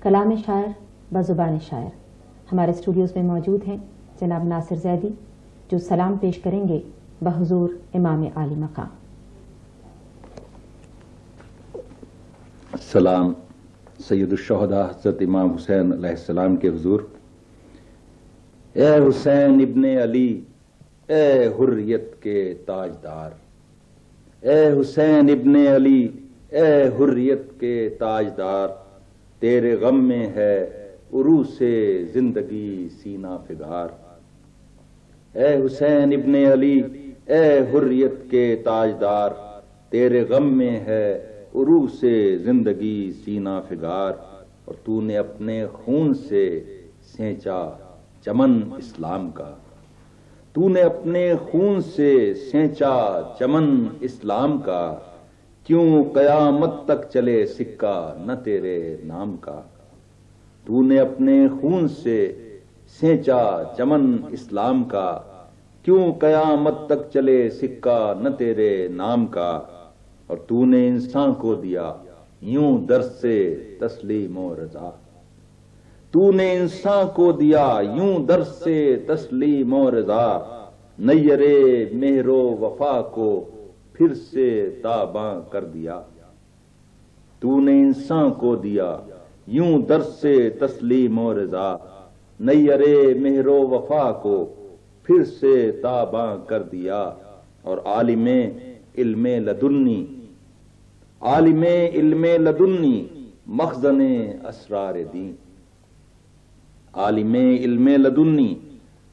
کلام شاعر بزبان شاعر ہمارے اسٹوڈیوز میں موجود ہیں جناب ناصر زیدی، جو سلام پیش کریں گے بحضور امام عالی مقام۔ سلام سید الشہداء حضرت امام حسین علیہ السلام کے حضور۔ اے حسین ابن علی، اے حریت کے تاجدار، اے حسین ابن علی، اے حریت کے تاجدار، تیرے غم میں ہے عروس زندگی سینہ فگار۔ اے حسین ابن علی، اے حریت کے تاجدار، تیرے غم میں ہے عروس زندگی سینہ فگار، اور تو نے اپنے خون سے سینچا چمن اسلام کا، تو نے اپنے خون سے سینچا چمن اسلام کا، کیوں قیامت تک چلے سکہ نہ تیرے نام کا۔ تو نے اپنے خون سے سینچا چمن اسلام کا، کیوں قیامت تک چلے سکہ نہ تیرے نام کا، اور تو نے انسان کو دیا یوں درس سے تسلیم و رضا، تو نے انسان کو دیا یوں درس سے تسلیم و رضا، نیر مہر و وفا کو پھر سے تاباں کر دیا۔ تو نے انسان کو دیا یوں درس سے تسلیم و رضا، نیر مہر و وفا کو پھر سے تاباں کر دیا، اور عالم علم لدنی، عالم علم لدنی مخزن اسرار دین، عالم علم لدنی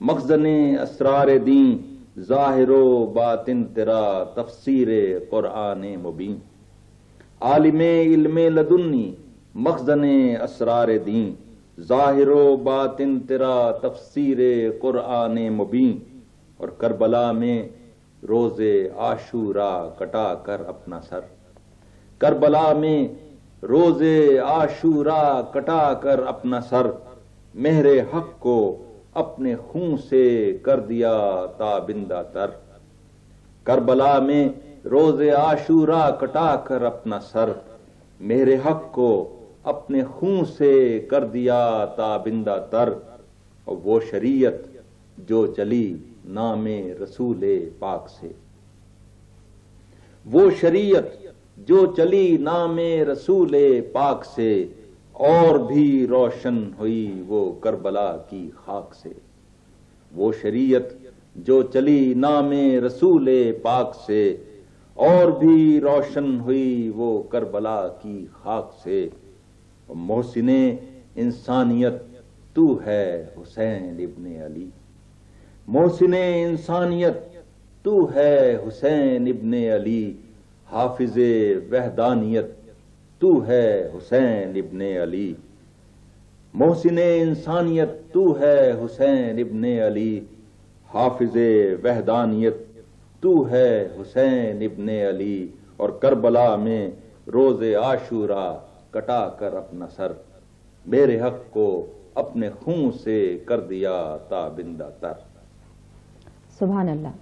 مخزن اسرار دین، ظاہر و باطن تیرا تفسیر قرآن مبین۔ عالم علم لدنی مخزن اسرار دین، ظاہر و باطن تیرا تفسیر قرآن مبین، اور کربلا میں روز عاشورا کٹا کر اپنا سر، کربلا میں روز عاشورا کٹا کر اپنا سر، مہر حق کو اپنے خون سے کر دیا تابندہ تر۔ کربلا میں روز عاشورا کٹا کر اپنا سر، مہر حق کو اپنے خون سے کر دیا تابندہ تر، اور وہ شریعت جو چلی نام رسول پاک سے، وہ شریعت جو چلی نام رسول پاک سے، اور بھی روشن ہوئی وہ کربلا کی خاک سے۔ وہ شریعت جو چلی نام رسول پاک سے، اور بھی روشن ہوئی وہ کربلا کی خاک سے، محسن انسانیت تو ہے حسین ابن علی، محسن انسانیت تو ہے حسین ابن علی، حافظ وحدانیت تو ہے حسین ابن علی، محسن انسانیت تو ہے حسین ابن علی، حافظ وحدانیت تو ہے حسین ابن علی، اور کربلا میں روز عاشورا کٹا کر اپنا سر، میرے حق کو اپنے خون سے کر دیا تابندہ تر۔ سبحان اللہ۔